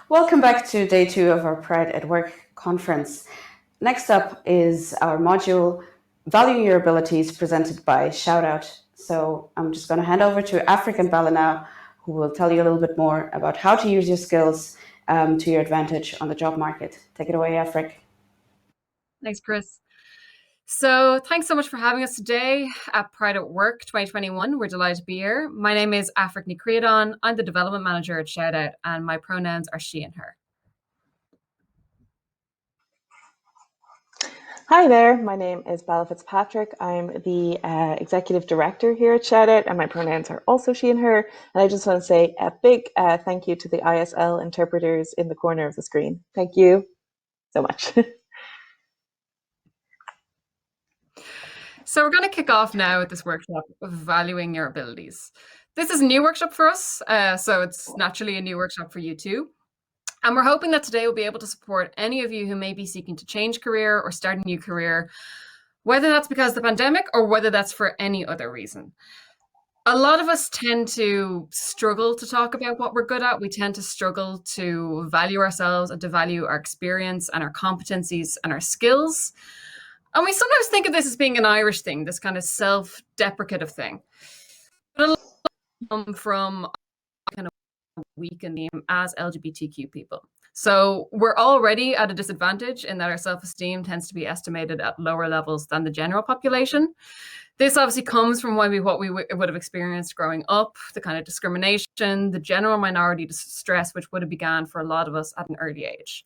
Welcome back to day 2 of our Pride at Work conference. Next up is our module, Valuing Your Abilities, presented by ShoutOut. So I'm just going to hand over to Aifric and Bella now, who will tell you a little bit more about how to use your skills to your advantage on the job market. Take it away, Aifric. Thanks, Chris. So thanks so much for having us today at Pride at Work 2021. We're delighted to be here. My name is Aifric ní Chríodáin. I'm the development manager at ShoutOut, and my pronouns are she and her. Hi there, my name is Bella Fitzpatrick. I'm the executive director here at ShoutOut, and my pronouns are also she and her. And I just want to say a big thank you to the ISL interpreters in the corner of the screen. Thank you so much. So we're going to kick off now with this workshop of valuing your abilities. This is a new workshop for us, so it's naturally a new workshop for you too. And we're hoping that today we'll be able to support any of you who may be seeking to change career or start a new career, whether that's because of the pandemic or whether that's for any other reason. A lot of us tend to struggle to talk about what we're good at. We tend to struggle to value ourselves and to value our experience and our competencies and our skills. And we sometimes think of this as being an Irish thing, this kind of self-deprecative thing. But a lot come from kind of weakening as LGBTQ people. So we're already at a disadvantage in that our self-esteem tends to be estimated at lower levels than the general population. This obviously comes from what we would have experienced growing up, the kind of discrimination, the general minority distress, which would have began for a lot of us at an early age.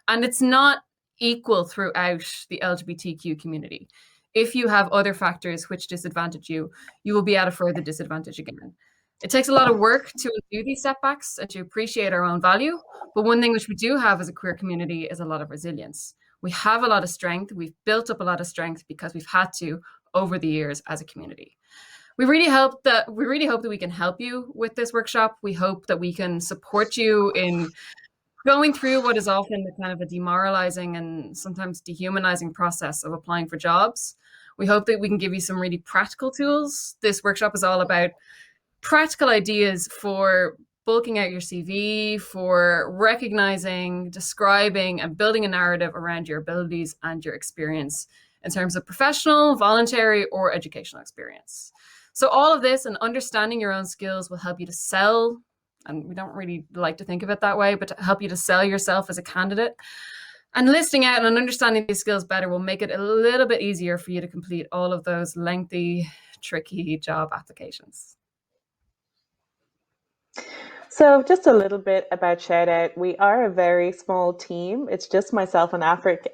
And it's not equal throughout the LGBTQ community. If you have other factors which disadvantage you, you will be at a further disadvantage again. It takes a lot of work to undo these setbacks and to appreciate our own value. But one thing which we do have as a queer community is a lot of resilience. We have a lot of strength. We've built up a lot of strength because we've had to over the years as a community. We really hope that we can help you with this workshop. We hope that we can support you in going through what is often the kind of a demoralizing and sometimes dehumanizing process of applying for jobs. We hope that we can give you some really practical tools. This workshop is all about practical ideas for bulking out your CV, for recognizing, describing, and building a narrative around your abilities and your experience in terms of professional, voluntary, or educational experience. So all of this and understanding your own skills will help you to sell, and we don't really like to think of it that way, but to help you to sell yourself as a candidate. And listing out and understanding these skills better will make it a little bit easier for you to complete all of those lengthy, tricky job applications. So just a little bit about ShoutOut. We are a very small team. It's just myself and Aifric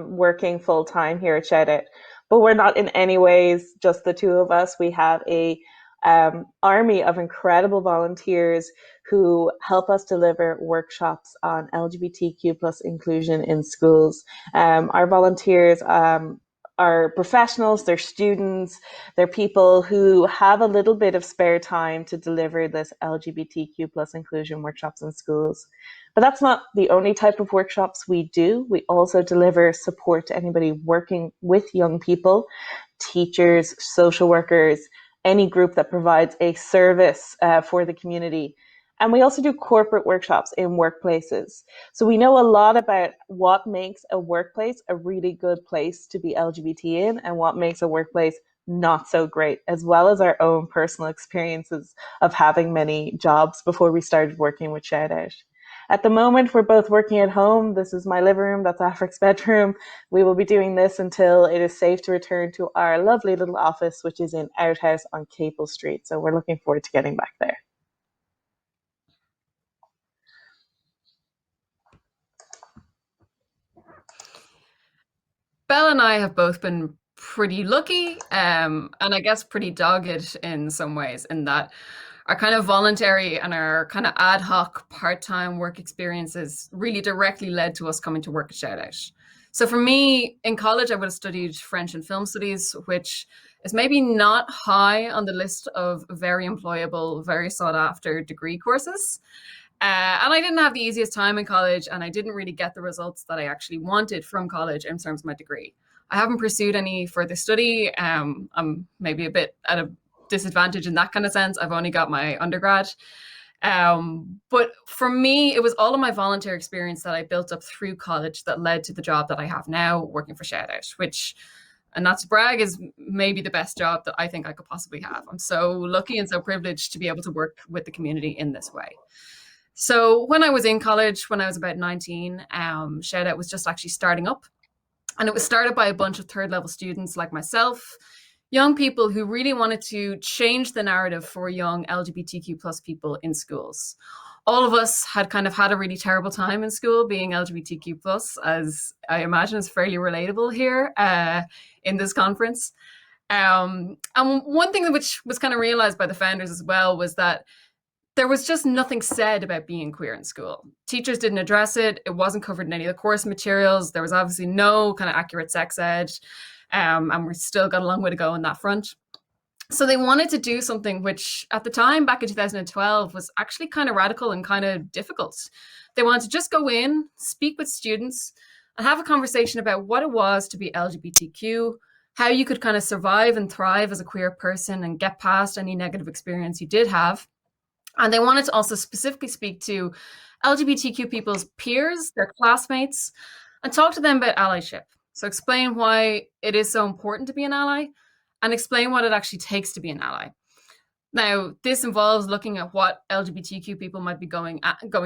working full time here at ShoutOut. But we're not in any ways just the two of us. We have a army of incredible volunteers who help us deliver workshops on LGBTQ plus inclusion in schools. Our volunteers are professionals, they're students, they're people who have a little bit of spare time to deliver this LGBTQ plus inclusion workshops in schools. But that's not the only type of workshops we do. We also deliver support to anybody working with young people, teachers, social workers, any group that provides a service for the community. And we also do corporate workshops in workplaces. So we know a lot about what makes a workplace a really good place to be LGBT in and what makes a workplace not so great, as well as our own personal experiences of having many jobs before we started working with ShoutOut. At the moment, we're both working at home. This is my living room, that's Aifric's bedroom. We will be doing this until it is safe to return to our lovely little office, which is in Outhouse on Capel Street. So we're looking forward to getting back there. Belle and I have both been pretty lucky and I guess pretty dogged in some ways, in that our kind of voluntary and our kind of ad hoc part-time work experiences really directly led to us coming to work at ShoutOut. So for me, in college, I would have studied French and film studies, which is maybe not high on the list of very employable, very sought after degree courses. And I didn't have the easiest time in college, and I didn't really get the results that I actually wanted from college in terms of my degree. I haven't pursued any further study. I'm maybe a bit at a disadvantage in that kind of sense. I've only got my undergrad. But for me, it was all of my volunteer experience that I built up through college that led to the job that I have now, working for ShoutOut, which, and not to brag, is maybe the best job that I think I could possibly have. I'm so lucky and so privileged to be able to work with the community in this way. So when I was in college, when I was about 19, ShoutOut was just actually starting up. And it was started by a bunch of third level students like myself, young people who really wanted to change the narrative for young LGBTQ plus people in schools. All of us had kind of had a really terrible time in school being LGBTQ plus, as I imagine is fairly relatable here in this conference. And one thing which was kind of realized by the founders as well was that there was just nothing said about being queer in school. Teachers didn't address it. It wasn't covered in any of the course materials. There was obviously no kind of accurate sex ed. And we've still got a long way to go on that front. So they wanted to do something which at the time, back in 2012, was actually kind of radical and kind of difficult. They wanted to just go in, speak with students, and have a conversation about what it was to be LGBTQ, how you could kind of survive and thrive as a queer person and get past any negative experience you did have. And they wanted to also specifically speak to LGBTQ people's peers, their classmates, and talk to them about allyship. So explain why it is so important to be an ally and explain what it actually takes to be an ally. Now, this involves looking at what LGBTQ people might be going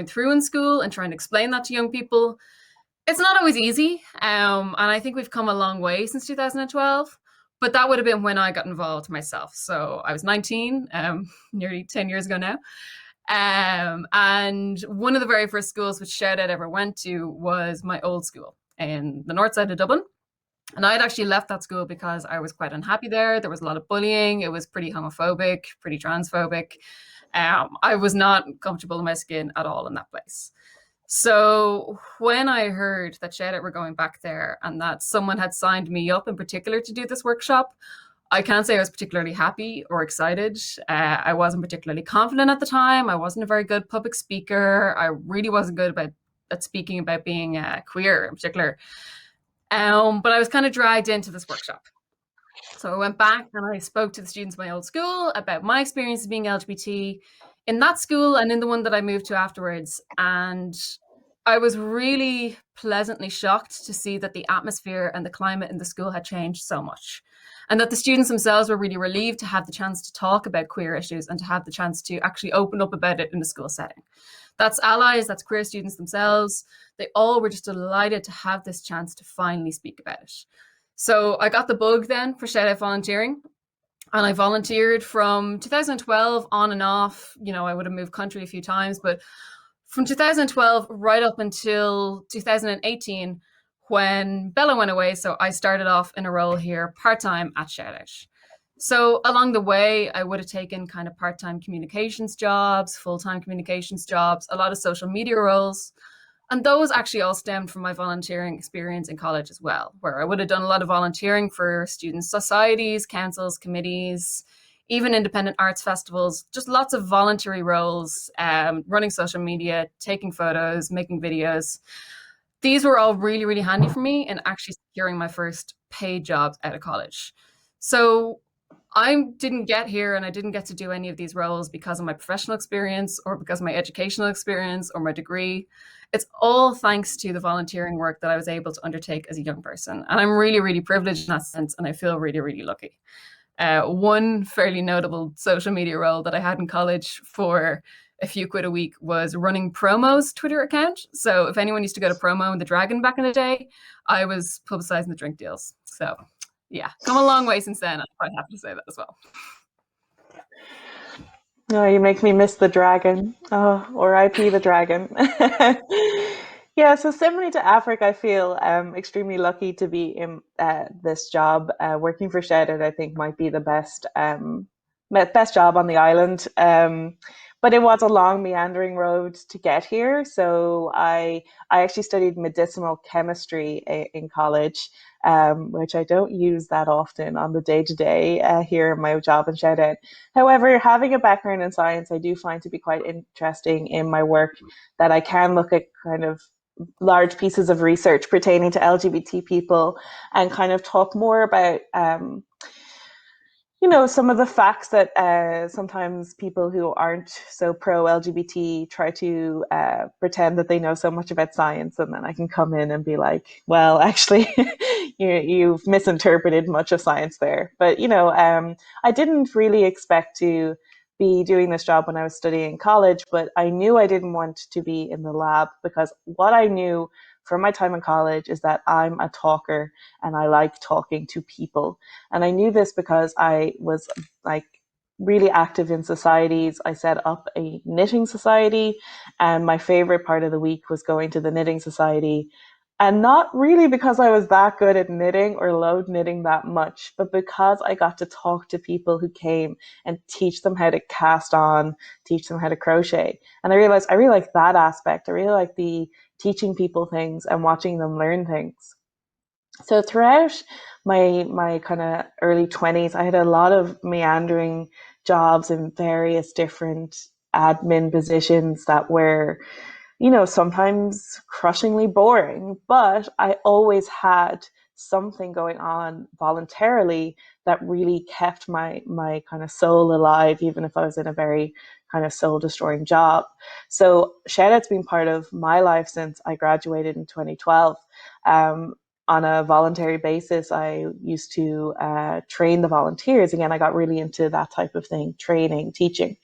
through in school and trying to explain that to young people. It's not always easy, and I think we've come a long way since 2012. But that would have been when I got involved myself. So I was 19, nearly 10 years ago now. And one of the very first schools which ShoutOut ever went to was my old school in the north side of Dublin. And I had actually left that school because I was quite unhappy there. There was a lot of bullying. It was pretty homophobic, pretty transphobic. I was not comfortable in my skin at all in that place. So when I heard that ShoutOut were going back there and that someone had signed me up in particular to do this workshop, I can't say I was particularly happy or excited. I wasn't particularly confident at the time. I wasn't a very good public speaker. I really wasn't good at speaking about being queer in particular. But I was kind of dragged into this workshop. So I went back and I spoke to the students of my old school about my experience of being LGBT in that school and in the one that I moved to afterwards. And I was really pleasantly shocked to see that the atmosphere and the climate in the school had changed so much. And that the students themselves were really relieved to have the chance to talk about queer issues and to have the chance to actually open up about it in a school setting. That's allies, that's queer students themselves. They all were just delighted to have this chance to finally speak about it. So I got the bug then for ShoutOut volunteering. And I volunteered from 2012 on and off. You know, I would have moved country a few times, but from 2012 right up until 2018, when Bella went away, so I started off in a role here part-time at ShoutOut. So along the way, I would have taken kind of part-time communications jobs, full-time communications jobs, a lot of social media roles. And those actually all stemmed from my volunteering experience in college as well, where I would have done a lot of volunteering for student societies, councils, committees, even independent arts festivals, just lots of voluntary roles, running social media, taking photos, making videos. These were all really, really handy for me in actually securing my first paid jobs out of college. So I didn't get here and I didn't get to do any of these roles because of my professional experience or because of my educational experience or my degree. It's all thanks to the volunteering work that I was able to undertake as a young person. And I'm really, really privileged in that sense. And I feel really, really lucky. One fairly notable social media role that I had in college for a few quid a week was running Promo's Twitter account. So if anyone used to go to Promo and the Dragon back in the day, I was publicizing the drink deals. So yeah, come a long way since then. I'm quite happy to say that as well. Oh, you make me miss the dragon. Oh, or IP the dragon. Yeah, so similarly to Aifric, I feel extremely lucky to be in this job. Working for ShoutOut, I think, might be the best job on the island. But but it was a long meandering road to get here. So I actually studied medicinal chemistry in college, which I don't use that often on the day to day here in my job in ShoutOut. However, having a background in science, I do find to be quite interesting in my work, that I can look at kind of large pieces of research pertaining to LGBT people and kind of talk more about some of the facts that sometimes people who aren't so pro LGBT try to pretend that they know so much about science, and then I can come in and be like, well, actually, you've misinterpreted much of science there. But I didn't really expect to be doing this job when I was studying college, but I knew I didn't want to be in the lab, because what I knew from my time in college is that I'm a talker and I like talking to people. And I knew this because I was like really active in societies. I set up a knitting society, and my favorite part of the week was going to the knitting society. And not really because I was that good at knitting or loved knitting that much, but because I got to talk to people who came and teach them how to cast on, teach them how to crochet. And I realized I really like that aspect. I really like the teaching people things and watching them learn things. So throughout my kind of early 20s, I had a lot of meandering jobs in various different admin positions that were, sometimes crushingly boring, but I always had something going on voluntarily that really kept my kind of soul alive, even if I was in a very kind of soul destroying job. So ShoutOut's been part of my life since I graduated in 2012. On a voluntary basis, I used to train the volunteers. Again, I got really into that type of thing, training, teaching.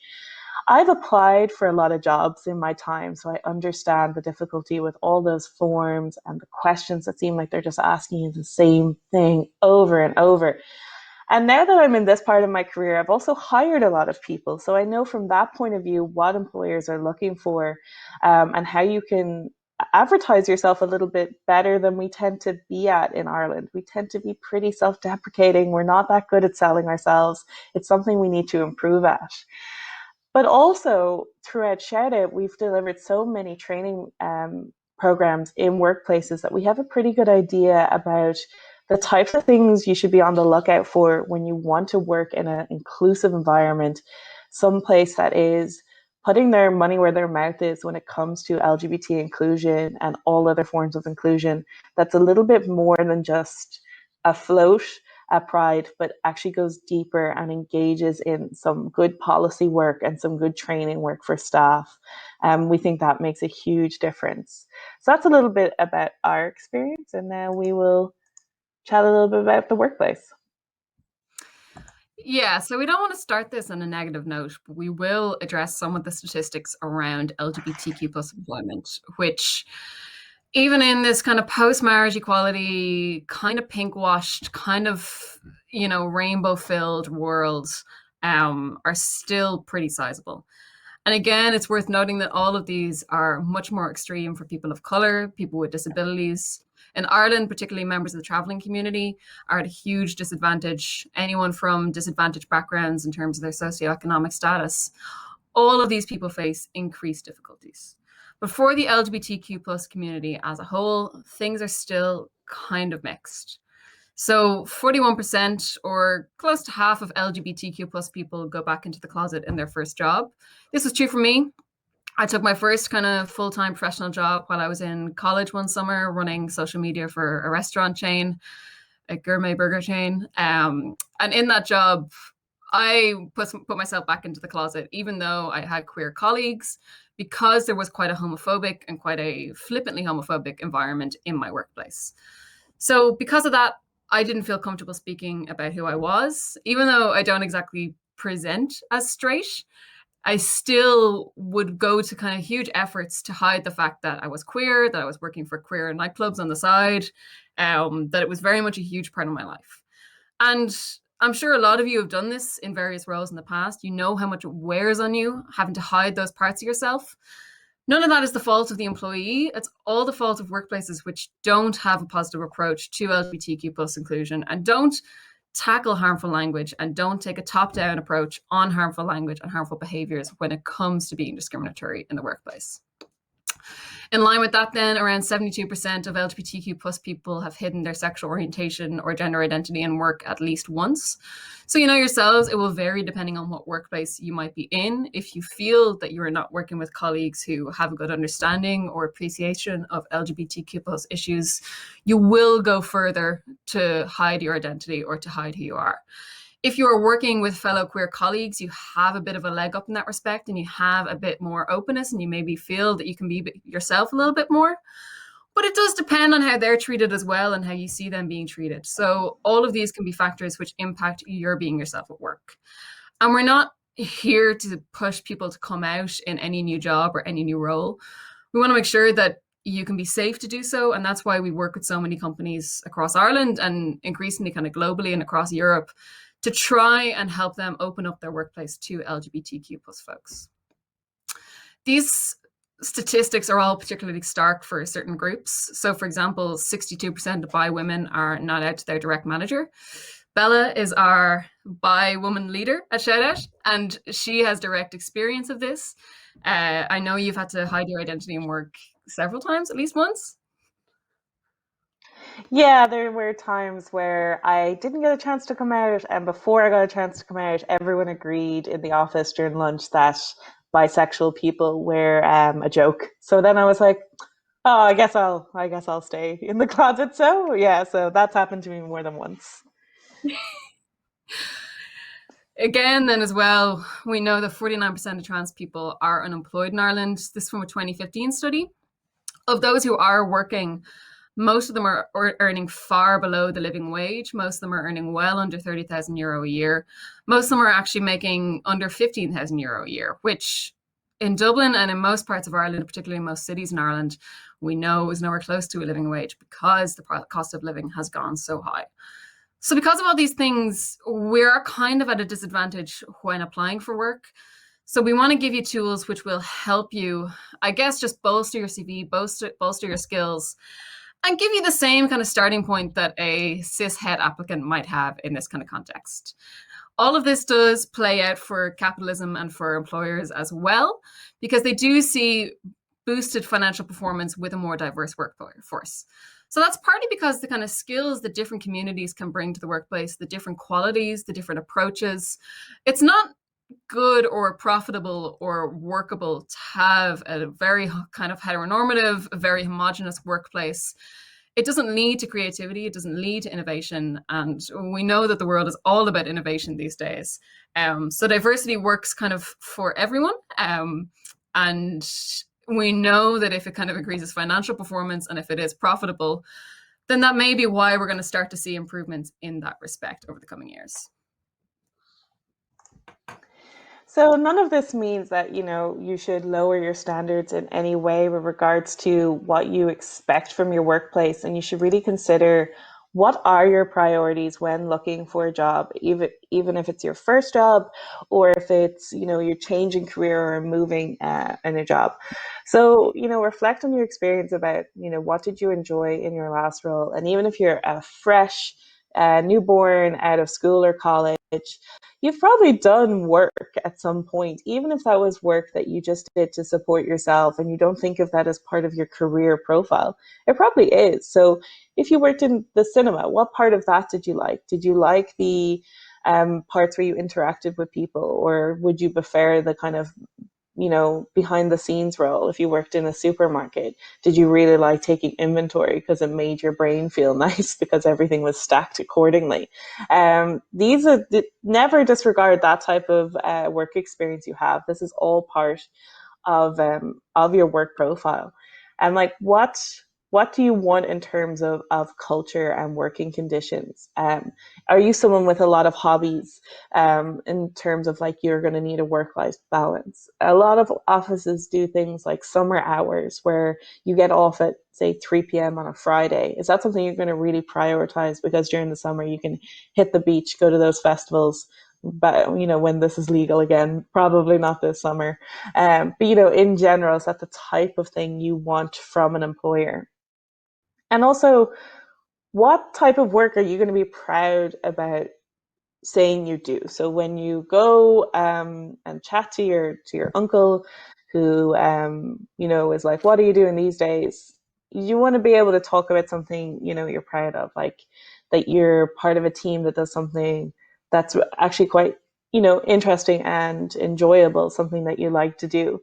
I've applied for a lot of jobs in my time, so I understand the difficulty with all those forms and the questions that seem like they're just asking you the same thing over and over. And now that I'm in this part of my career, I've also hired a lot of people. So I know from that point of view what employers are looking for, and how you can advertise yourself a little bit better than we tend to be at in Ireland. We tend to be pretty self-deprecating. We're not that good at selling ourselves. It's something we need to improve at. But also throughout ShoutOut, we've delivered so many training programs in workplaces that we have a pretty good idea about the types of things you should be on the lookout for when you want to work in an inclusive environment, someplace that is putting their money where their mouth is when it comes to LGBT inclusion and all other forms of inclusion, that's a little bit more than just a float at Pride, but actually goes deeper and engages in some good policy work and some good training work for staff. We think that makes a huge difference. So that's a little bit about our experience, and now we will chat a little bit about the workplace. Yeah, so we don't want to start this on a negative note, but we will address some of the statistics around LGBTQ plus employment, which even in this kind of post-marriage equality, kind of pink-washed, kind of, rainbow-filled world, are still pretty sizable. And again, it's worth noting that all of these are much more extreme for people of color, people with disabilities. In Ireland, particularly members of the traveling community are at a huge disadvantage. Anyone from disadvantaged backgrounds in terms of their socioeconomic status, all of these people face increased difficulties. But for the LGBTQ plus community as a whole, things are still kind of mixed. So 41%, or close to half of LGBTQ plus people, go back into the closet in their first job. This was true for me. I took my first kind of full-time professional job while I was in college one summer, running social media for a restaurant chain, a gourmet burger chain. And in that job, I put myself back into the closet, even though I had queer colleagues, because there was quite a homophobic and quite a flippantly homophobic environment in my workplace. So because of that, I didn't feel comfortable speaking about who I was, even though I don't exactly present as straight. I still would go to kind of huge efforts to hide the fact that I was queer, that I was working for queer nightclubs on the side, that it was very much a huge part of my life. And I'm sure a lot of you have done this in various roles in the past. You know how much it wears on you, having to hide those parts of yourself. None of that is the fault of the employee. It's all the fault of workplaces which don't have a positive approach to LGBTQ plus inclusion and don't tackle harmful language and don't take a top-down approach on harmful language and harmful behaviors when it comes to being discriminatory in the workplace. In line with that, then, around 72% of LGBTQ plus people have hidden their sexual orientation or gender identity in work at least once. So you know yourselves, it will vary depending on what workplace you might be in. If you feel that you are not working with colleagues who have a good understanding or appreciation of LGBTQ plus issues, you will go further to hide your identity or to hide who you are. If you are working with fellow queer colleagues, you have a bit of a leg up in that respect, and you have a bit more openness, and you maybe feel that you can be yourself a little bit more. But it does depend on how they're treated as well and how you see them being treated. So all of these can be factors which impact your being yourself at work. And we're not here to push people to come out in any new job or any new role. We want to make sure that you can be safe to do so. And that's why we work with so many companies across Ireland and increasingly kind of globally and across Europe to try and help them open up their workplace to LGBTQ plus folks. These statistics are all particularly stark for certain groups. So for example, 62% of bi women are not out to their direct manager. Bella is our bi woman leader at ShoutOut, and she has direct experience of this. I know you've had to hide your identity in work several times, at least once. Yeah, there were times where I didn't get a chance to come out, and before I got a chance to come out, everyone agreed in the office during lunch that bisexual people were a joke. So then I was like, oh, I guess I'll stay in the closet. So yeah, so that's happened to me more than once. Again, then as well, we know that 49% of trans people are unemployed in Ireland. This is from a 2015 study. Of those who are working, most of them are earning far below the living wage. Most of them are earning well under €30,000 a year. Most of them are actually making under €15,000 a year, which in Dublin and in most parts of Ireland, particularly in most cities in Ireland, we know is nowhere close to a living wage because the cost of living has gone so high. So because of all these things, we're kind of at a disadvantage when applying for work. So we want to give you tools which will help you, I guess, just bolster your CV, bolster your skills, and give you the same kind of starting point that a cis-het applicant might have in this kind of context. All of this does play out for capitalism and for employers as well, because they do see boosted financial performance with a more diverse workforce. So that's partly because the kind of skills that different communities can bring to the workplace, the different qualities, the different approaches, it's not good or profitable or workable to have a very kind of heteronormative, very homogenous workplace. It doesn't lead to creativity. It doesn't lead to innovation. And we know that the world is all about innovation these days. So diversity works kind of for everyone. And we know that if it kind of increases financial performance and if it is profitable, then that may be why we're going to start to see improvements in that respect over the coming years. So none of this means that, you should lower your standards in any way with regards to what you expect from your workplace. And you should really consider what are your priorities when looking for a job, even if it's your first job or if it's, you're changing career or moving in a job. So, reflect on your experience about, what did you enjoy in your last role? And even if you're a fresh newborn out of school or college, you've probably done work at some point, even if that was work that you just did to support yourself and you don't think of that as part of your career profile. It probably is. So if you worked in the cinema, what part of that did you like? Did you like the parts where you interacted with people, or would you prefer the kind of behind the scenes role? If you worked in a supermarket, did you really like taking inventory because it made your brain feel nice because everything was stacked accordingly? Never disregard that type of work experience you have. This is all part of your work profile. And what do you want in terms of culture and working conditions? Are you someone with a lot of hobbies in terms of you're going to need a work-life balance? A lot of offices do things like summer hours where you get off at, say, 3 p.m. on a Friday. Is that something you're going to really prioritize? Because during the summer you can hit the beach, go to those festivals, but when this is legal again, probably not this summer. But in general, is that the type of thing you want from an employer? And also, what type of work are you going to be proud about saying you do. So when you go and chat to your uncle who is like, what are you doing these days? You want to be able to talk about something you're proud of, like that you're part of a team that does something that's actually quite interesting and enjoyable, something that you like to do.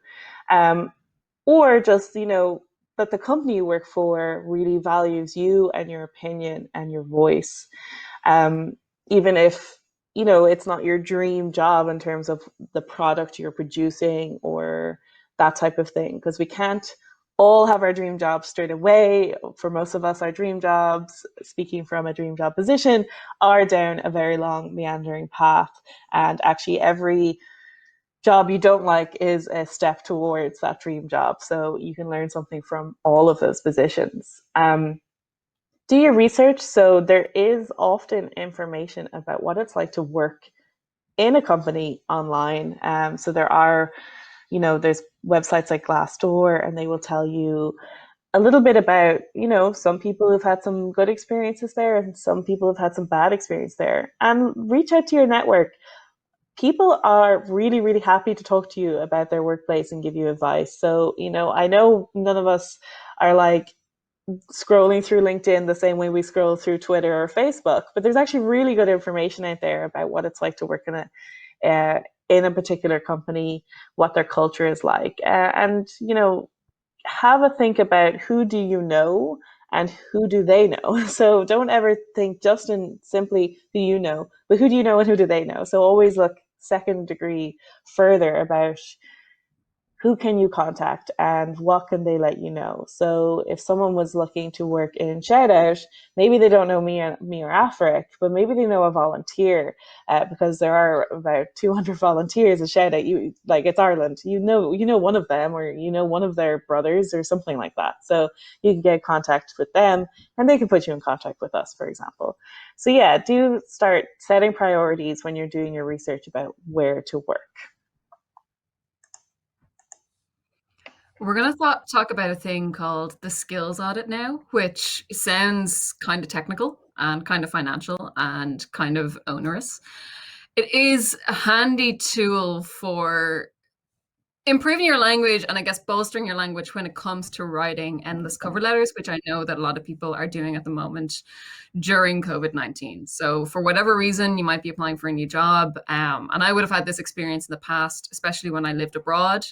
Or just that the company you work for really values you and your opinion and your voice, even if it's not your dream job in terms of the product you're producing or that type of thing, because we can't all have our dream jobs straight away. For most of us, our dream jobs, speaking from a dream job position, are down a very long meandering path, and actually every job you don't like is a step towards that dream job, so you can learn something from all of those positions. Do your research. So there is often information about what it's like to work in a company online. So there are, there's websites like Glassdoor, and they will tell you a little bit about, some people who've had some good experiences there and some people have had some bad experience there. And reach out to your network. People are really, really happy to talk to you about their workplace and give you advice. So, I know none of us are like scrolling through LinkedIn the same way we scroll through Twitter or Facebook, but there's actually really good information out there about what it's like to work in a particular company, what their culture is like, and have a think about who do you know and who do they know. So don't ever think just in simply who you know, but who do you know and who do they know. So always look second degree further about who can you contact and what can they let you know. So if someone was looking to work in ShoutOut, maybe they don't know me or Aifric, but maybe they know a volunteer, because there are about 200 volunteers at ShoutOut. You like, it's Ireland. You know one of them, or one of their brothers or something like that. So you can get in contact with them, and they can put you in contact with us, for example. So yeah, do start setting priorities when you're doing your research about where to work. We're going to talk about a thing called the skills audit now, which sounds kind of technical and kind of financial and kind of onerous. It is a handy tool for improving your language and I guess bolstering your language when it comes to writing endless cover letters, which I know that a lot of people are doing at the moment during COVID-19. So for whatever reason, you might be applying for a new job. And I would have had this experience in the past, especially when I lived abroad.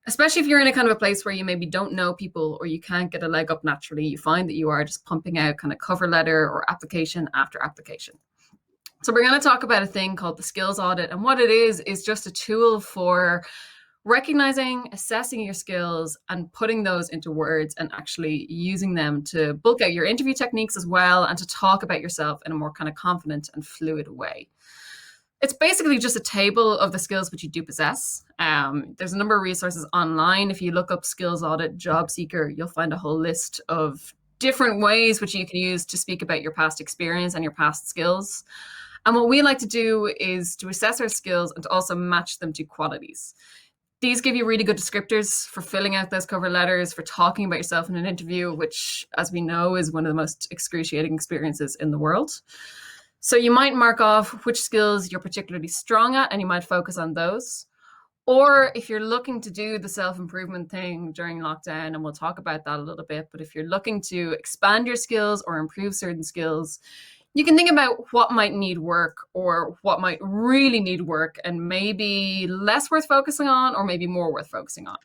Especially if you're in a kind of a place where you maybe don't know people or you can't get a leg up naturally, you find that you are just pumping out kind of cover letter or application after application. So we're going to talk about a thing called the skills audit. And what it is just a tool for recognizing, assessing your skills and putting those into words and actually using them to bulk out your interview techniques as well, and to talk about yourself in a more kind of confident and fluid way. It's basically just a table of the skills which you do possess. There's a number of resources online. If you look up skills audit job seeker, you'll find a whole list of different ways which you can use to speak about your past experience and your past skills. And what we like to do is to assess our skills and to also match them to qualities. These give you really good descriptors for filling out those cover letters, for talking about yourself in an interview, which, as we know, is one of the most excruciating experiences in the world. So you might mark off which skills you're particularly strong at, and you might focus on those. Or if you're looking to do the self-improvement thing during lockdown, and we'll talk about that a little bit, but if you're looking to expand your skills or improve certain skills, you can think about what might need work or what might really need work and maybe less worth focusing on or maybe more worth focusing on.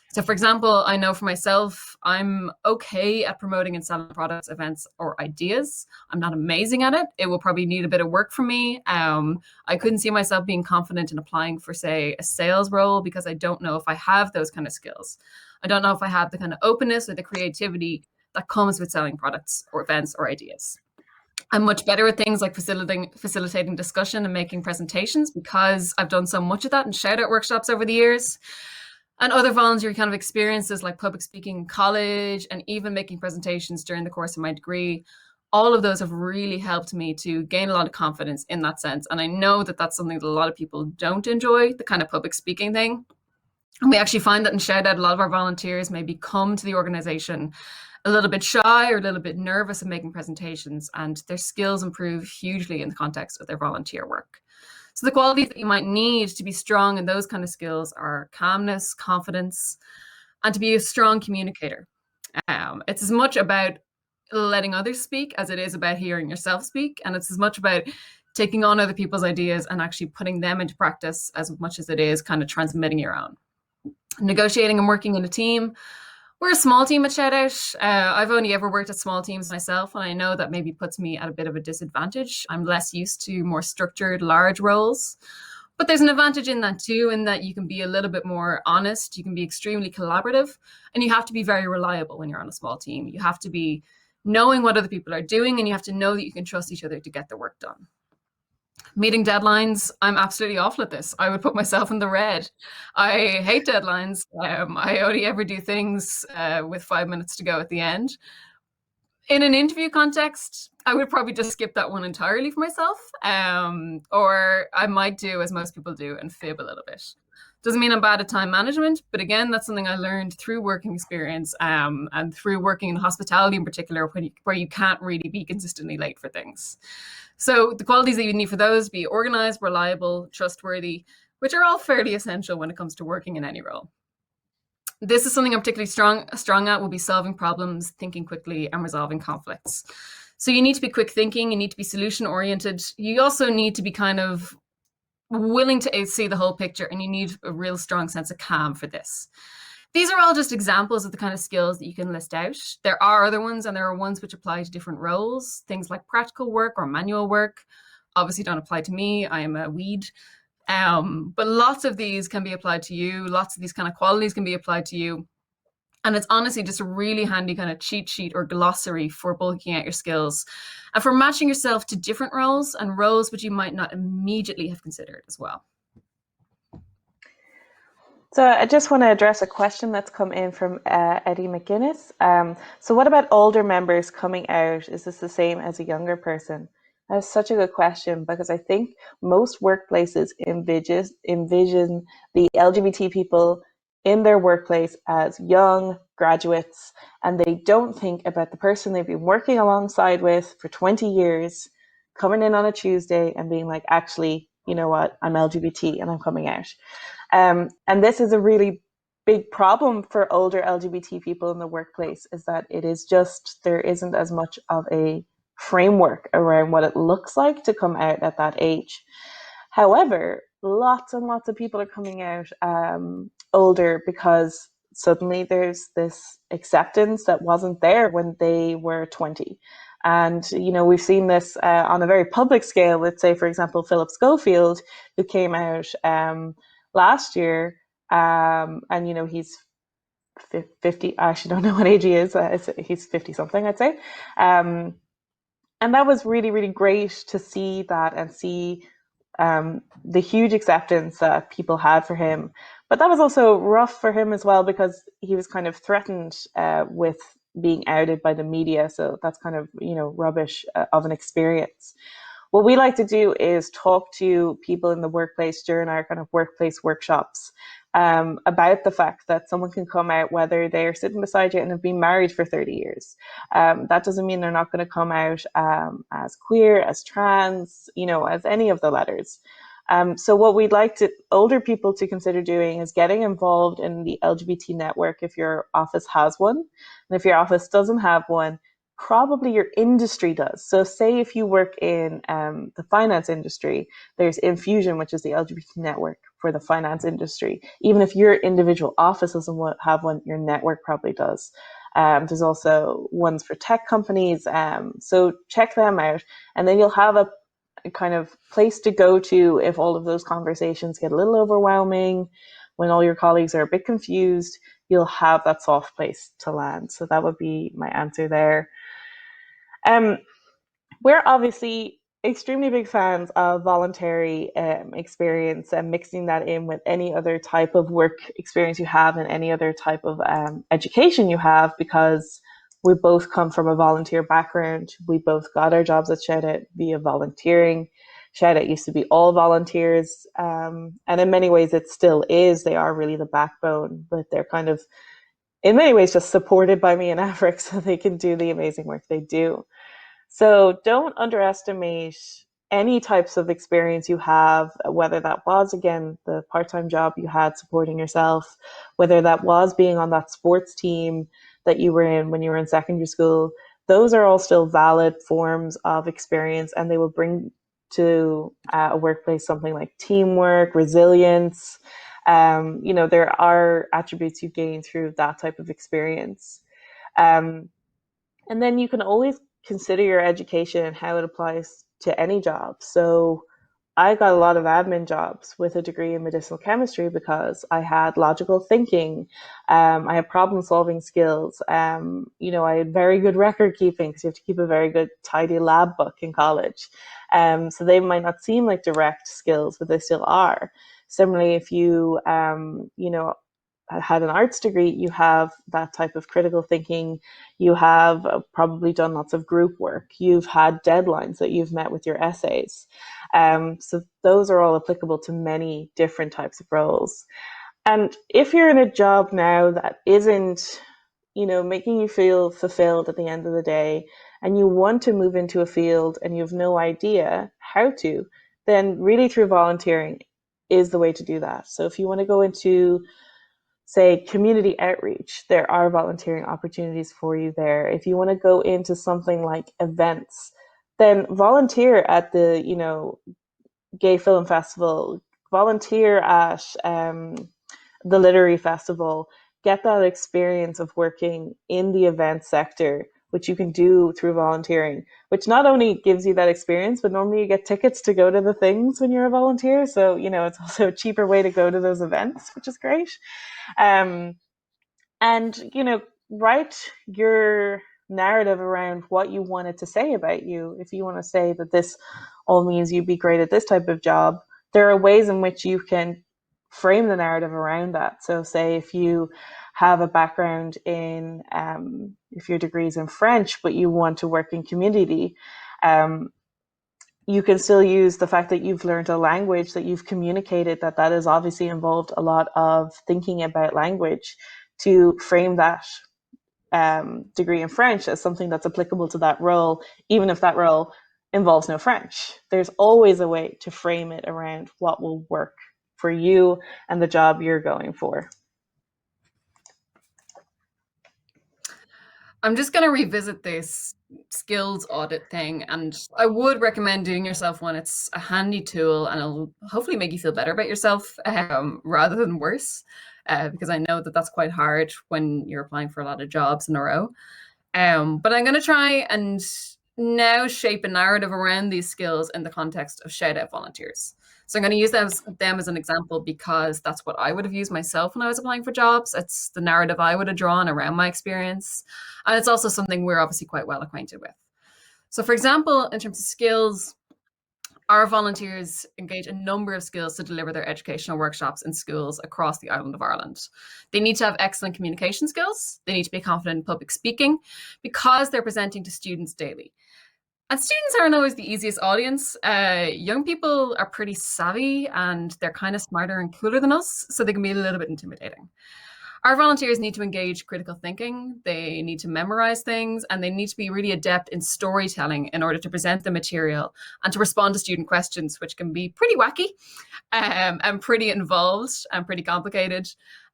So for example, I know for myself, I'm okay at promoting and selling products, events, or ideas. I'm not amazing at it. It will probably need a bit of work from me. I couldn't see myself being confident in applying for, say, a sales role because I don't know if I have those kind of skills. I don't know if I have the kind of openness or the creativity that comes with selling products or events or ideas. I'm much better at things like facilitating discussion and making presentations because I've done so much of that in ShoutOut workshops over the years. And other voluntary kind of experiences like public speaking in college and even making presentations during the course of my degree, all of those have really helped me to gain a lot of confidence in that sense. And I know that that's something that a lot of people don't enjoy, the kind of public speaking thing. And we actually find that in ShoutOut, a lot of our volunteers maybe come to the organization a little bit shy or a little bit nervous of making presentations, and their skills improve hugely in the context of their volunteer work. So the qualities that you might need to be strong in those kind of skills are calmness, confidence, and to be a strong communicator. It's as much about letting others speak as it is about hearing yourself speak, and it's as much about taking on other people's ideas and actually putting them into practice as much as it is kind of transmitting your own. Negotiating and working in a team. We're a small team at ShoutOut. I've only ever worked at small teams myself, and I know that maybe puts me at a bit of a disadvantage. I'm less used to more structured, large roles. But there's an advantage in that too, in that you can be a little bit more honest, you can be extremely collaborative, and you have to be very reliable when you're on a small team. You have to be knowing what other people are doing, and you have to know that you can trust each other to get the work done. Meeting deadlines, I'm absolutely awful at this. I would put myself in the red. I hate deadlines. I only ever do things with 5 minutes to go at the end. In an interview context, I would probably just skip that one entirely for myself. Or I might do as most people do and fib a little bit. Doesn't mean I'm bad at time management, but again, that's something I learned through working experience and through working in hospitality in particular, where you can't really be consistently late for things. So the qualities that you need for those: be organized, reliable, trustworthy, which are all fairly essential when it comes to working in any role. This is something I'm particularly strong at, will be solving problems, thinking quickly, and resolving conflicts. So you need to be quick thinking, you need to be solution oriented. You also need to be kind of willing to see the whole picture, and you need a real strong sense of calm for this. These are all just examples of the kind of skills that you can list out. There are other ones, and there are ones which apply to different roles. Things like practical work or manual work obviously don't apply to me. I am a weed. But lots of these can be applied to you. Lots of these kind of qualities can be applied to you. And it's honestly just a really handy kind of cheat sheet or glossary for bulking out your skills and for matching yourself to different roles and roles which you might not immediately have considered as well. So I just want to address a question that's come in from Eddie McGuinness. So what about older members coming out? Is this the same as a younger person? That's such a good question, because I think most workplaces envision the LGBT people in their workplace as young graduates, and they don't think about the person they've been working alongside with for 20 years, coming in on a Tuesday and being like, actually, you know what, I'm LGBT and I'm coming out. And this is a really big problem for older LGBT people in the workplace, is that it is just, there isn't as much of a framework around what it looks like to come out at that age. However, lots and lots of people are coming out older because suddenly there's this acceptance that wasn't there when they were 20. And, you know, we've seen this on a very public scale. Let's say, for example, Philip Schofield, who came out last year, and, you know, he's 50, I actually don't know what age he is. He's 50 something, I'd say. And that was really, really great to see that and see the huge acceptance that people had for him. But that was also rough for him as well, because he was kind of threatened with being outed by the media. So that's kind of, you know, rubbish of an experience. What we like to do is talk to people in the workplace during our kind of workplace workshops about the fact that someone can come out whether they're sitting beside you and have been married for 30 years. That doesn't mean they're not going to come out as queer, as trans, you know, as any of the letters. So what we'd like older people to consider doing is getting involved in the LGBT network if your office has one. And if your office doesn't have one, probably your industry does. So say if you work in the finance industry, there's Infusion, which is the LGBT network for the finance industry. Even if your individual office doesn't have one, your network probably does. There's also ones for tech companies. So check them out, and then you'll have a kind of place to go to if all of those conversations get a little overwhelming, when all your colleagues are a bit confused, you'll have that soft place to land. So that would be my answer there. We're obviously extremely big fans of voluntary experience and mixing that in with any other type of work experience you have and any other type of education you have, because we both come from a volunteer background. We both got our jobs at ShoutOut via volunteering. ShoutOut used to be all volunteers, and in many ways it still is. They are really the backbone, but they're kind of in many ways just supported by me and Aifric so they can do the amazing work they do. So don't underestimate any types of experience you have, whether that was, again, the part-time job you had supporting yourself, whether that was being on that sports team that you were in when you were in secondary school. Those are all still valid forms of experience, and they will bring to a workplace something like teamwork, resilience. There are attributes you gain through that type of experience. And then you can always consider your education and how it applies to any job. So I got a lot of admin jobs with a degree in medicinal chemistry because I had logical thinking. I had problem solving skills. I had very good record keeping because you have to keep a very good, tidy lab book in college. So they might not seem like direct skills, but they still are. Similarly, if you, had an arts degree, you have that type of critical thinking. You have probably done lots of group work. You've had deadlines that you've met with your essays. So those are all applicable to many different types of roles. And if you're in a job now that isn't, making you feel fulfilled at the end of the day, and you want to move into a field and you have no idea how to, then really through volunteering is the way to do that. So if you want to go into, say, community outreach, there are volunteering opportunities for you there. If you want to go into something like events, then volunteer at the, Gay Film Festival, volunteer at the Literary Festival, get that experience of working in the event sector, which you can do through volunteering, which not only gives you that experience, but normally you get tickets to go to the things when you're a volunteer. So, it's also a cheaper way to go to those events, which is great. And, write your narrative around what you wanted to say about you. If you want to say that this all means you'd be great at this type of job, there are ways in which you can frame the narrative around that. So say if you have a background in, if your degree is in French, but you want to work in community, you can still use the fact that you've learned a language, that you've communicated, that is obviously involved a lot of thinking about language, to frame that degree in French as something that's applicable to that role, even if that role involves no French. There's always a way to frame it around what will work for you and the job you're going for. I'm just going to revisit this skills audit thing, and I would recommend doing yourself one. It's a handy tool and it'll hopefully make you feel better about yourself rather than worse, because I know that that's quite hard when you're applying for a lot of jobs in a row. But I'm going to try and now shape a narrative around these skills in the context of ShoutOut volunteers. So I'm going to use them as an example because that's what I would have used myself when I was applying for jobs. It's the narrative I would have drawn around my experience. And it's also something we're obviously quite well acquainted with. So for example, in terms of skills, our volunteers engage a number of skills to deliver their educational workshops in schools across the island of Ireland. They need to have excellent communication skills. They need to be confident in public speaking because they're presenting to students daily. And students aren't always the easiest audience. Young people are pretty savvy and they're kind of smarter and cooler than us, so they can be a little bit intimidating. Our volunteers need to engage critical thinking, they need to memorize things, and they need to be really adept in storytelling in order to present the material and to respond to student questions, which can be pretty wacky and pretty involved and pretty complicated.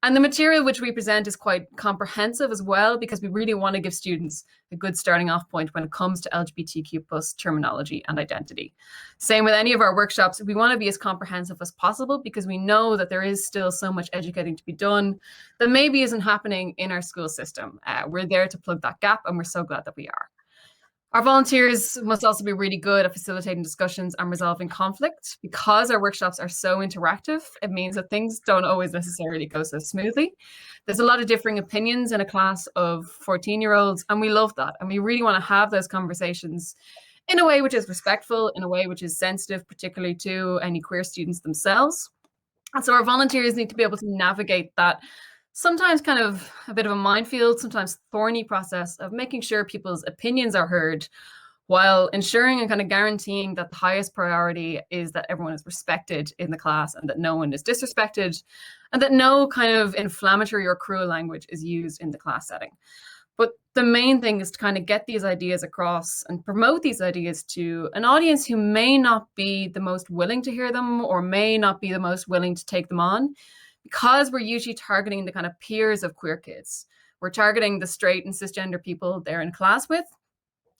And the material which we present is quite comprehensive as well, because we really want to give students a good starting off point when it comes to LGBTQ plus terminology and identity. Same with any of our workshops, we want to be as comprehensive as possible because we know that there is still so much educating to be done that maybe isn't happening in our school system. We're there to plug that gap, and we're so glad that we are. Our volunteers must also be really good at facilitating discussions and resolving conflict. Because our workshops are so interactive, it means that things don't always necessarily go so smoothly. There's a lot of differing opinions in a class of 14-year-olds, and we love that. And we really want to have those conversations in a way which is respectful, in a way which is sensitive, particularly to any queer students themselves. And so our volunteers need to be able to navigate that sometimes kind of a bit of a minefield, sometimes thorny process of making sure people's opinions are heard while ensuring and kind of guaranteeing that the highest priority is that everyone is respected in the class and that no one is disrespected and that no kind of inflammatory or cruel language is used in the class setting. But the main thing is to kind of get these ideas across and promote these ideas to an audience who may not be the most willing to hear them or may not be the most willing to take them on, because we're usually targeting the kind of peers of queer kids. We're targeting the straight and cisgender people they're in class with.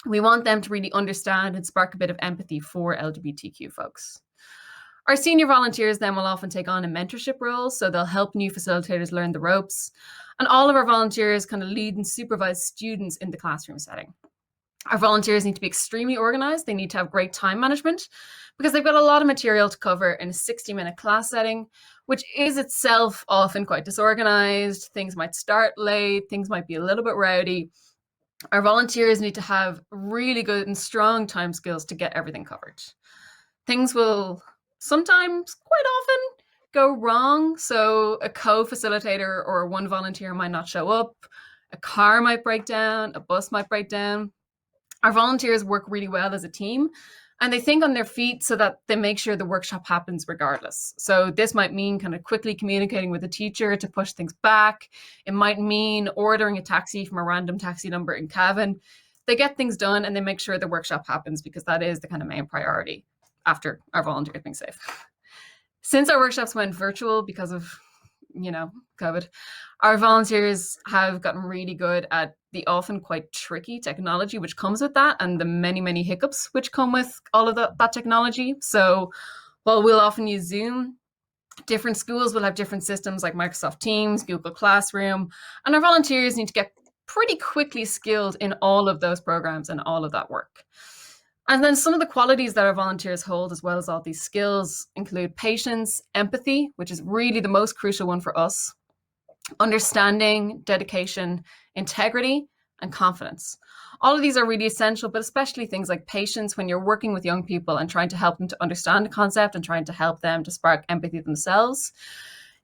We want them to really understand and spark a bit of empathy for LGBTQ folks. Our senior volunteers then will often take on a mentorship role, so they'll help new facilitators learn the ropes. And all of our volunteers kind of lead and supervise students in the classroom setting. Our volunteers need to be extremely organized. They need to have great time management because they've got a lot of material to cover in a 60-minute class setting, which is itself often quite disorganized. Things might start late, things might be a little bit rowdy. Our volunteers need to have really good and strong time skills to get everything covered. Things will sometimes, quite often, go wrong. So a co-facilitator or one volunteer might not show up, a car might break down, a bus might break down. Our volunteers work really well as a team, and they think on their feet so that they make sure the workshop happens regardless. So this might mean kind of quickly communicating with the teacher to push things back. It might mean ordering a taxi from a random taxi number in Cavan. They get things done and they make sure the workshop happens because that is the kind of main priority after our volunteers being safe. Since our workshops went virtual because of, COVID, our volunteers have gotten really good at the often quite tricky technology which comes with that and the many, many hiccups which come with all of that technology. So while we'll often use Zoom, different schools will have different systems like Microsoft Teams, Google Classroom, and our volunteers need to get pretty quickly skilled in all of those programs and all of that work. And then some of the qualities that our volunteers hold, as well as all these skills, include patience, empathy, which is really the most crucial one for us, understanding, dedication, integrity, and confidence. All of these are really essential, but especially things like patience when you're working with young people and trying to help them to understand the concept and trying to help them to spark empathy themselves.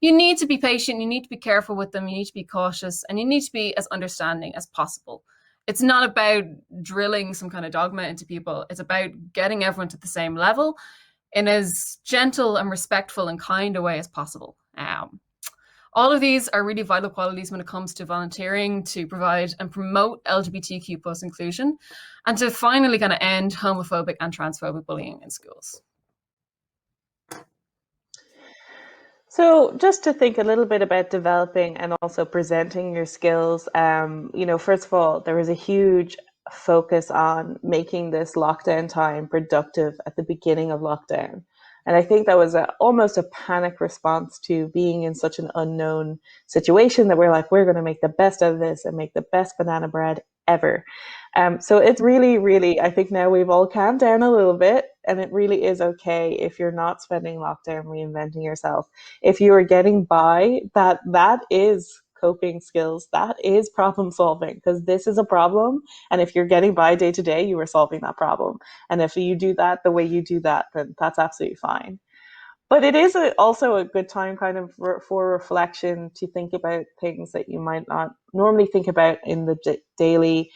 You need to be patient, you need to be careful with them, you need to be cautious, and you need to be as understanding as possible. It's not about drilling some kind of dogma into people. It's about getting everyone to the same level in as gentle and respectful and kind a way as possible. All of these are really vital qualities when it comes to volunteering to provide and promote LGBTQ plus inclusion and to finally kind of end homophobic and transphobic bullying in schools. So just to think a little bit about developing and also presenting your skills, first of all, there was a huge focus on making this lockdown time productive at the beginning of lockdown. And I think that was almost a panic response to being in such an unknown situation that we're like, we're going to make the best out of this and make the best banana bread ever. So it's really, really, I think now we've all calmed down a little bit, and it really is okay if you're not spending lockdown reinventing yourself. If you are getting by, that is coping skills, that is problem solving, because this is a problem. And if you're getting by day to day, you are solving that problem. And if you do that the way you do that, then that's absolutely fine. But it is also a good time kind of for reflection to think about things that you might not normally think about in the daily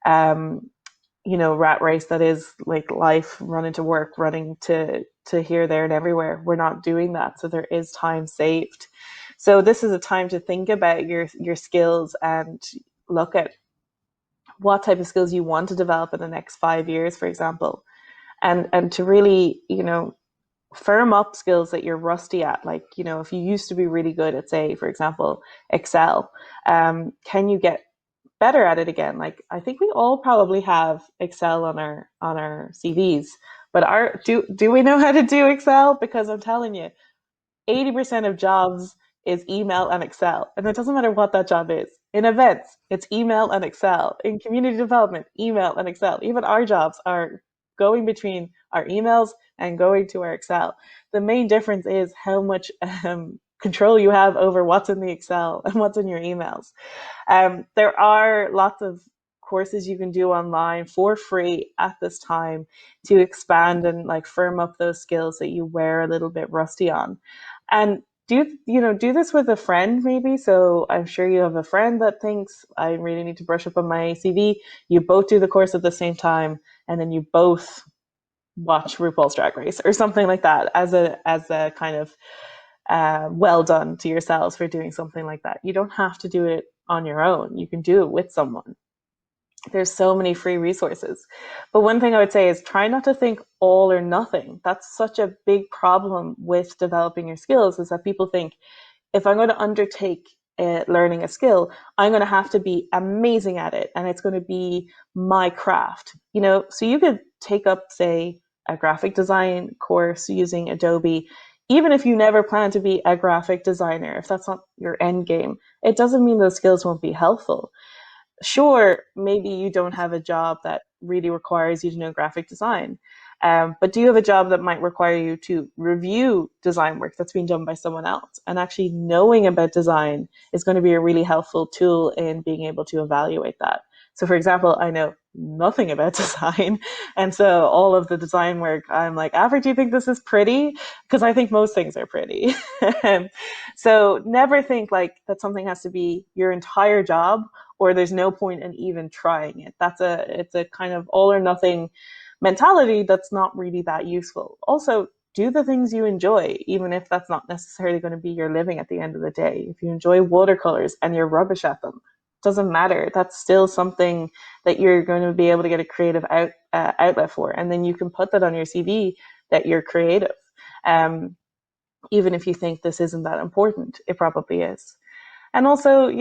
rat race that is like life, running to work, running to here, there, and everywhere. We're not doing that. So there is time saved. So this is a time to think about your skills and look at what type of skills you want to develop in the next 5 years, for example, and to really, firm up skills that you're rusty at. Like, if you used to be really good at, say, for example, Excel, can you get better at it again? Like, I think we all probably have Excel on our CVs, but do we know how to do Excel? Because I'm telling you, 80% of jobs is email and Excel, and it doesn't matter what that job is. In events, it's email and Excel. In community development, email and Excel. Even our jobs are going between our emails and going to our Excel. The main difference is how much control you have over what's in the Excel and what's in your emails. There are lots of courses you can do online for free at this time to expand and like firm up those skills that you were a little bit rusty on. And do this with a friend maybe. So I'm sure you have a friend that thinks, I really need to brush up on my CV. You both do the course at the same time, and then you both watch RuPaul's Drag Race or something like that as a kind of well done to yourselves for doing something like that. You don't have to do it on your own. You can do it with someone. There's so many free resources. But one thing I would say is try not to think all or nothing. That's such a big problem with developing your skills, is that people think, if I'm going to undertake learning a skill, I'm going to have to be amazing at it, and it's going to be my craft. So you could take up, say, a graphic design course using Adobe, even if you never plan to be a graphic designer. If that's not your end game, it doesn't mean those skills won't be helpful. Sure, maybe you don't have a job that really requires you to know graphic design, but do you have a job that might require you to review design work that's been done by someone else? And actually knowing about design is going to be a really helpful tool in being able to evaluate that. So for example, I know nothing about design. And so all of the design work, I'm like, Aifric, do you think this is pretty? Because I think most things are pretty. So never think like that something has to be your entire job, or there's no point in even trying it. It's a kind of all or nothing mentality that's not really that useful. Also, do the things you enjoy, even if that's not necessarily going to be your living at the end of the day. If you enjoy watercolors and you're rubbish at them, doesn't matter. That's still something that you're going to be able to get a creative outlet for. And then you can put that on your CV that you're creative. Even if you think this isn't that important, it probably is. And also,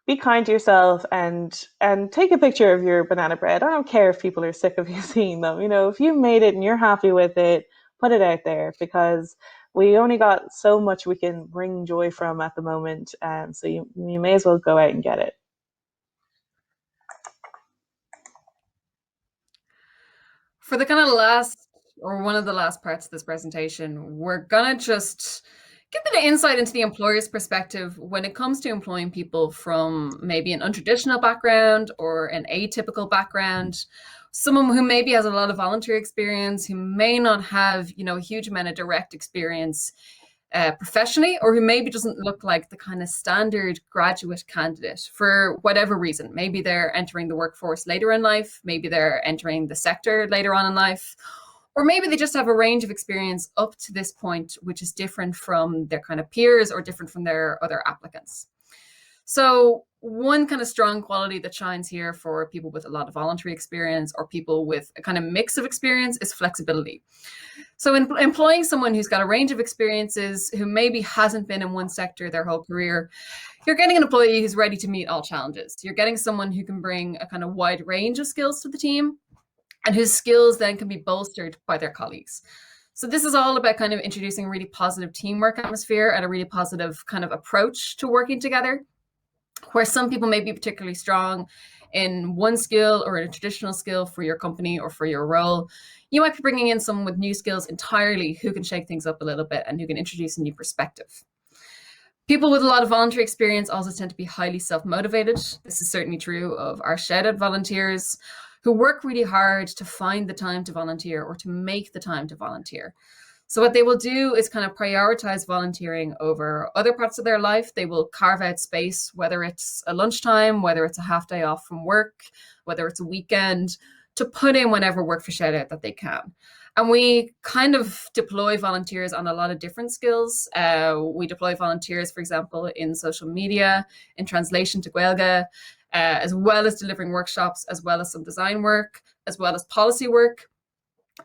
be kind to yourself and take a picture of your banana bread. I don't care if people are sick of you seeing them. If you made it and you're happy with it, put it out there, because we only got so much we can bring joy from at the moment. So you may as well go out and get it. For the kind of last, or one of the last parts of this presentation, we're gonna just give a bit of insight into the employer's perspective when it comes to employing people from maybe an untraditional background or an atypical background, someone who maybe has a lot of volunteer experience, who may not have, a huge amount of direct experience professionally, or who maybe doesn't look like the kind of standard graduate candidate for whatever reason. Maybe they're entering the workforce later in life, maybe they're entering the sector later on in life, or maybe they just have a range of experience up to this point, which is different from their kind of peers or different from their other applicants. So one kind of strong quality that shines here for people with a lot of voluntary experience or people with a kind of mix of experience is flexibility. So employing someone who's got a range of experiences, who maybe hasn't been in one sector their whole career, you're getting an employee who's ready to meet all challenges. You're getting someone who can bring a kind of wide range of skills to the team, and whose skills then can be bolstered by their colleagues. So this is all about kind of introducing a really positive teamwork atmosphere and a really positive kind of approach to working together, where some people may be particularly strong in one skill or in a traditional skill for your company or for your role. You might be bringing in someone with new skills entirely who can shake things up a little bit and who can introduce a new perspective. People with a lot of voluntary experience also tend to be highly self-motivated. This is certainly true of our ShoutOut volunteers, who work really hard to find the time to volunteer or to make the time to volunteer. So what they will do is kind of prioritize volunteering over other parts of their life. They will carve out space, whether it's a lunchtime, whether it's a half day off from work, whether it's a weekend, to put in whenever work for ShoutOut that they can. And we kind of deploy volunteers on a lot of different skills. We deploy volunteers, for example, in social media, in translation to Gaeilge, as well as delivering workshops, as well as some design work, as well as policy work.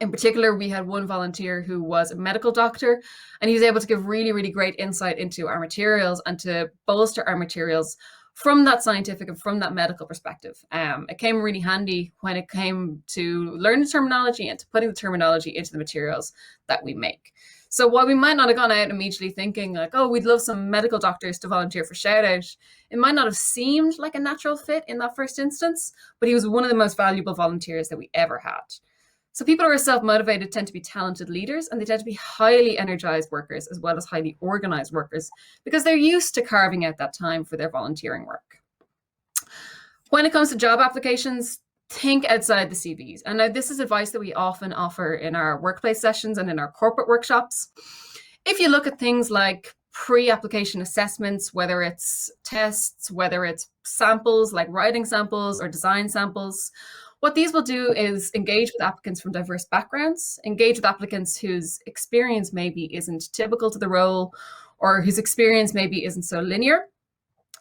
In particular, we had one volunteer who was a medical doctor, and he was able to give really, really great insight into our materials and to bolster our materials from that scientific and from that medical perspective. It came really handy when it came to learning terminology and to putting the terminology into the materials that we make. So while we might not have gone out immediately thinking like, oh, we'd love some medical doctors to volunteer for ShoutOut, it might not have seemed like a natural fit in that first instance, but he was one of the most valuable volunteers that we ever had. So people who are self-motivated tend to be talented leaders, and they tend to be highly energized workers as well as highly organized workers, because they're used to carving out that time for their volunteering work. When it comes to job applications, think outside the CVs. And now this is advice that we often offer in our workplace sessions and in our corporate workshops. If you look at things like pre-application assessments, whether it's tests, whether it's samples like writing samples or design samples, What these will do is engage with applicants from diverse backgrounds, engage with applicants whose experience maybe isn't typical to the role, or whose experience maybe isn't so linear.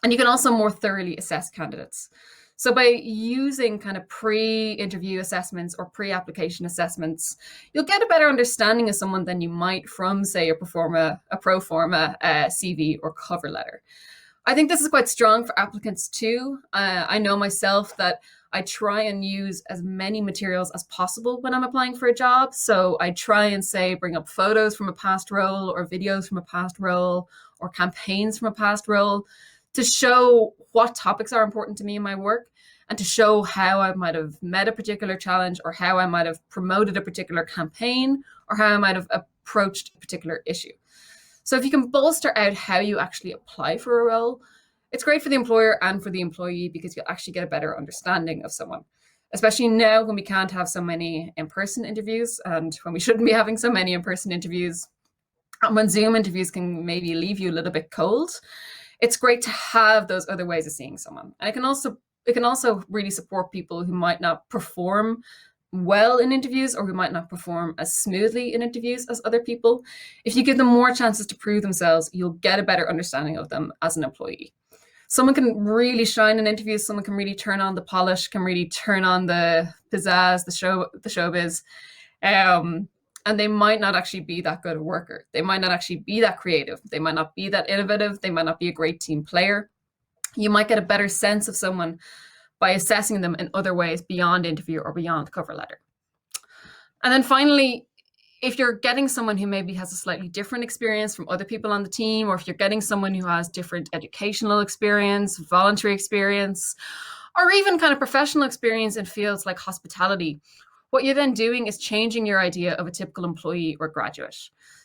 And you can also more thoroughly assess candidates. So by using kind of pre-interview assessments or pre-application assessments, you'll get a better understanding of someone than you might from, say, a pro forma CV or cover letter. I think this is quite strong for applicants too. I know myself that I try and use as many materials as possible when I'm applying for a job. So I try and say, bring up photos from a past role or videos from a past role or campaigns from a past role to show what topics are important to me in my work and to show how I might have met a particular challenge or how I might have promoted a particular campaign or how I might have approached a particular issue. So if you can bolster out how you actually apply for a role, it's great for the employer and for the employee because you'll actually get a better understanding of someone, especially now when we can't have so many in-person interviews and when we shouldn't be having so many in-person interviews, and when Zoom interviews can maybe leave you a little bit cold. It's great to have those other ways of seeing someone. And it can also really support people who might not perform well in interviews or who might not perform as smoothly in interviews as other people. If you give them more chances to prove themselves, you'll get a better understanding of them as an employee. Someone can really shine in interviews, someone can really turn on the polish, can really turn on the pizzazz, the showbiz. And they might not actually be that good a worker. They might not actually be that creative. They might not be that innovative. They might not be a great team player. You might get a better sense of someone by assessing them in other ways beyond interview or beyond cover letter. And then finally, if you're getting someone who maybe has a slightly different experience from other people on the team, or if you're getting someone who has different educational experience, voluntary experience, or even kind of professional experience in fields like hospitality, what you're then doing is changing your idea of a typical employee or graduate.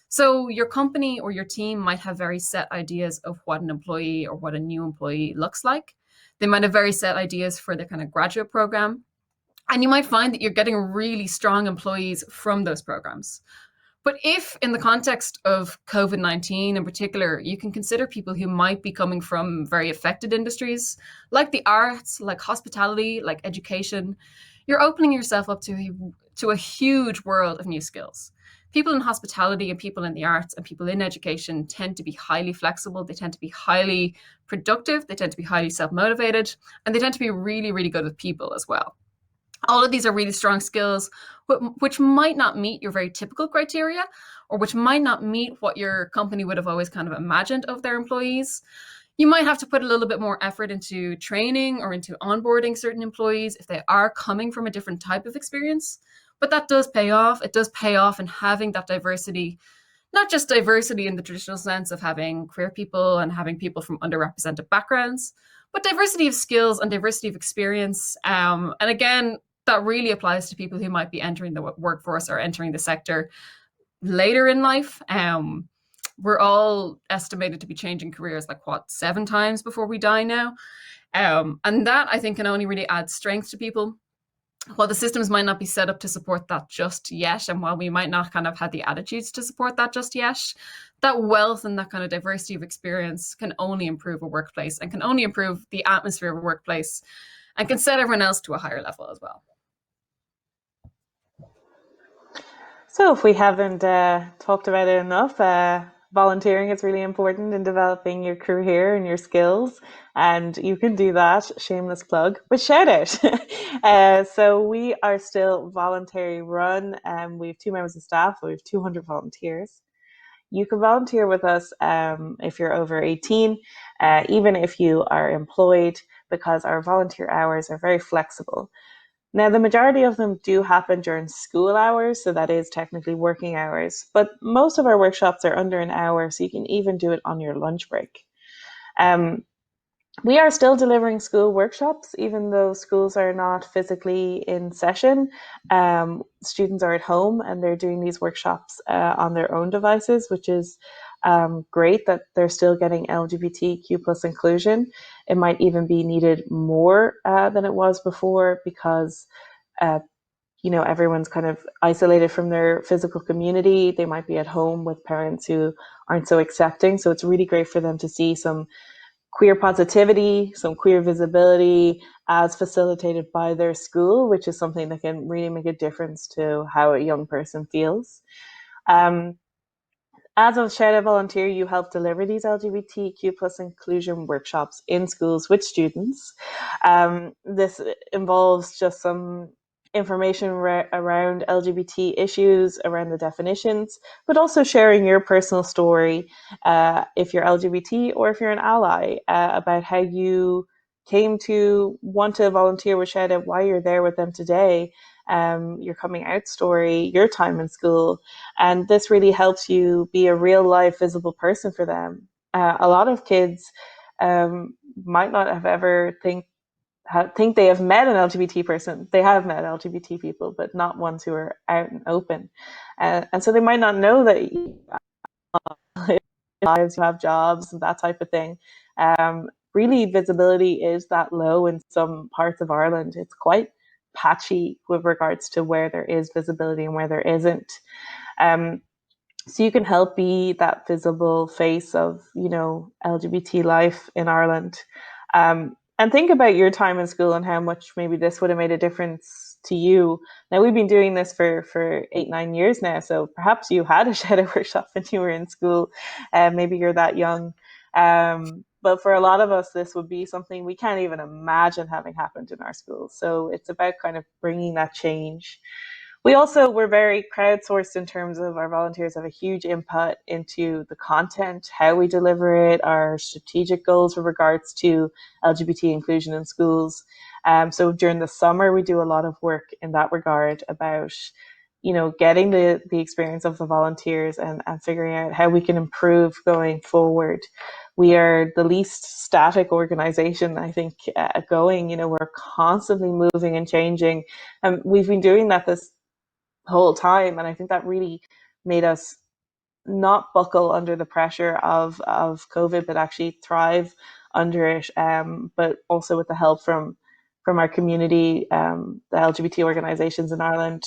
So your company or your team might have very set ideas of what an employee or what a new employee looks like. They might have very set ideas for their kind of graduate program. And you might find that you're getting really strong employees from those programs. But if in the context of COVID-19 in particular, you can consider people who might be coming from very affected industries, like the arts, like hospitality, like education, you're opening yourself up to a huge world of new skills. People in hospitality and people in the arts and people in education tend to be highly flexible. They tend to be highly productive. They tend to be highly self-motivated, and they tend to be really, really good with people as well. All of these are really strong skills, which might not meet your very typical criteria, or which might not meet what your company would have always kind of imagined of their employees. You might have to put a little bit more effort into training or into onboarding certain employees if they are coming from a different type of experience. But that does pay off. It does pay off in having that diversity, not just diversity in the traditional sense of having queer people and having people from underrepresented backgrounds, but diversity of skills and diversity of experience. And again, that really applies to people who might be entering the workforce or entering the sector later in life. We're all estimated to be changing careers 7 times before we die now. And that, I think, can only really add strength to people. While the systems might not be set up to support that just yet, and while we might not kind of have the attitudes to support that just yet, that wealth and that kind of diversity of experience can only improve a workplace and can only improve the atmosphere of a workplace and can set everyone else to a higher level as well. So if we haven't talked about it enough, volunteering is really important in developing your career and your skills, and you can do that, shameless plug, with ShoutOut. So we are still voluntary run, and we have 2 members of staff, we have 200 volunteers. You can volunteer with us if you're over 18, even if you are employed, because our volunteer hours are very flexible. Now, the majority of them do happen during school hours, so that is technically working hours, but most of our workshops are under an hour, so you can even do it on your lunch break. We are still delivering school workshops, even though schools are not physically in session. Students are at home and they're doing these workshops on their own devices, which is great that they're still getting LGBTQ plus inclusion. It might even be needed more than it was before because everyone's kind of isolated from their physical community. They might be at home with parents who aren't so accepting. So it's really great for them to see some queer positivity, some queer visibility as facilitated by their school, which is something that can really make a difference to how a young person feels. As a ShoutOut volunteer, you help deliver these LGBTQ plus inclusion workshops in schools with students. This involves just some information around LGBT issues, around the definitions, but also sharing your personal story, if you're LGBT or if you're an ally, about how you came to want to volunteer with ShoutOut, why you're there with them today, your coming out story, your time in school. And this really helps you be a real life visible person for them. A lot of kids might not have ever think they have met an LGBT person. They have met LGBT people, but not ones who are out and open. And so they might not know that you have jobs and that type of thing. Really, visibility is that low in some parts of Ireland. It's quite patchy with regards to where there is visibility and where there isn't. So you can help be that visible face of, LGBT life in Ireland. And think about your time in school and how much maybe this would have made a difference to you. Now, we've been doing this for 8-9 years now, so perhaps you had a ShoutOut workshop when you were in school, and maybe you're that young. But for a lot of us, this would be something we can't even imagine having happened in our schools. So it's about kind of bringing that change. We're very crowdsourced in terms of our volunteers have a huge input into the content, how we deliver it, our strategic goals with regards to LGBT inclusion in schools. So during the summer, we do a lot of work in that regard about, getting the experience of the volunteers and figuring out how we can improve going forward. We are the least static organization, I think, going. We're constantly moving and changing. We've been doing that this whole time, and I think that really made us not buckle under the pressure of COVID, but actually thrive under it. But also with the help from our community, the LGBT organizations in Ireland,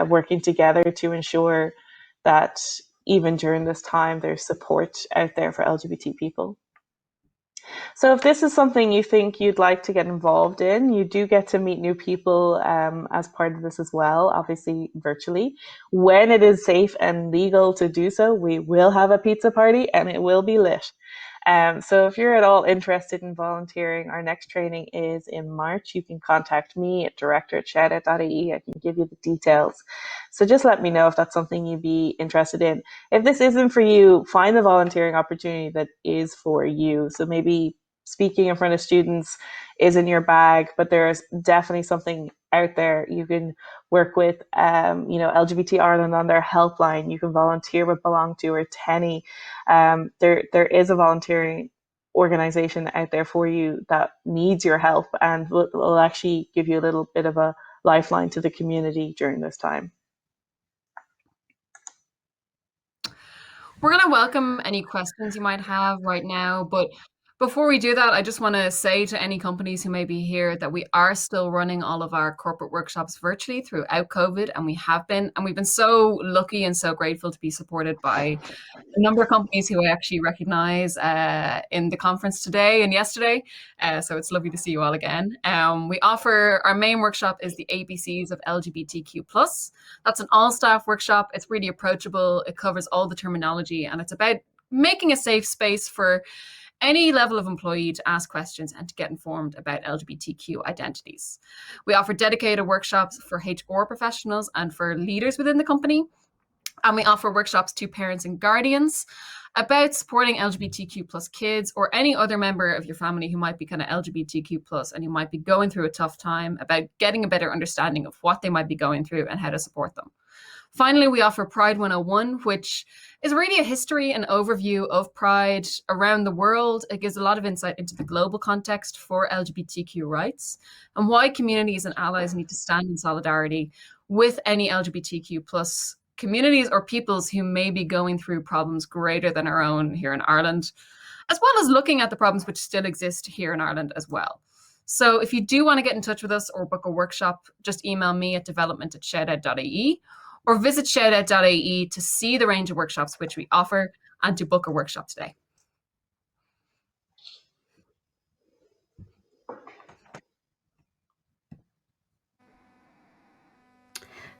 working together to ensure that even during this time there's support out there for LGBT people. So if this is something you think you'd like to get involved in, you do get to meet new people as part of this as well, obviously virtually. When it is safe and legal to do so, we will have a pizza party and it will be lit. So if you're at all interested in volunteering, our next training is in March. You can contact me at director@shoutout.ie. I can give you the details. So just let me know if that's something you'd be interested in. If this isn't for you, find the volunteering opportunity that is for you. So maybe speaking in front of students isn't your bag, but there's definitely something out there. You can work with, LGBT Ireland on their helpline. You can volunteer with Belong To or Tenny. There is a volunteering organization out there for you that needs your help and will actually give you a little bit of a lifeline to the community during this time. We're going to welcome any questions you might have right now, but before we do that, I just want to say to any companies who may be here that we are still running all of our corporate workshops virtually throughout COVID, and we've been so lucky and so grateful to be supported by a number of companies who I actually recognize in the conference today and yesterday. So it's lovely to see you all again. Our main workshop is the ABCs of LGBTQ+. That's an all-staff workshop. It's really approachable. It covers all the terminology, and it's about making a safe space for any level of employee to ask questions and to get informed about LGBTQ identities. We offer dedicated workshops for HR professionals and for leaders within the company. And we offer workshops to parents and guardians about supporting LGBTQ plus kids or any other member of your family who might be kind of LGBTQ plus and who might be going through a tough time, about getting a better understanding of what they might be going through and how to support them. Finally, we offer Pride 101, which is really a history and overview of Pride around the world. It gives a lot of insight into the global context for LGBTQ rights and why communities and allies need to stand in solidarity with any LGBTQ plus communities or peoples who may be going through problems greater than our own here in Ireland, as well as looking at the problems which still exist here in Ireland as well. So if you do want to get in touch with us or book a workshop, just email me at development@shoutout.ie or visit shoutout.ie to see the range of workshops which we offer and to book a workshop today.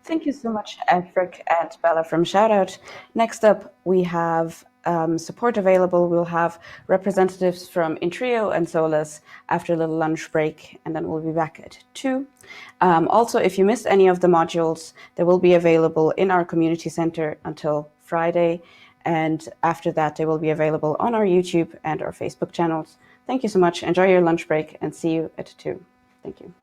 Thank you so much, Aifric and Bella from ShoutOut. Next up, we have support available. We'll have representatives from Intrio and Solus after a little lunch break, and then we'll be back at 2. Also, if you missed any of the modules, they will be available in our community center until Friday, and after that, they will be available on our YouTube and our Facebook channels. Thank you so much. Enjoy your lunch break, and see you at 2. Thank you.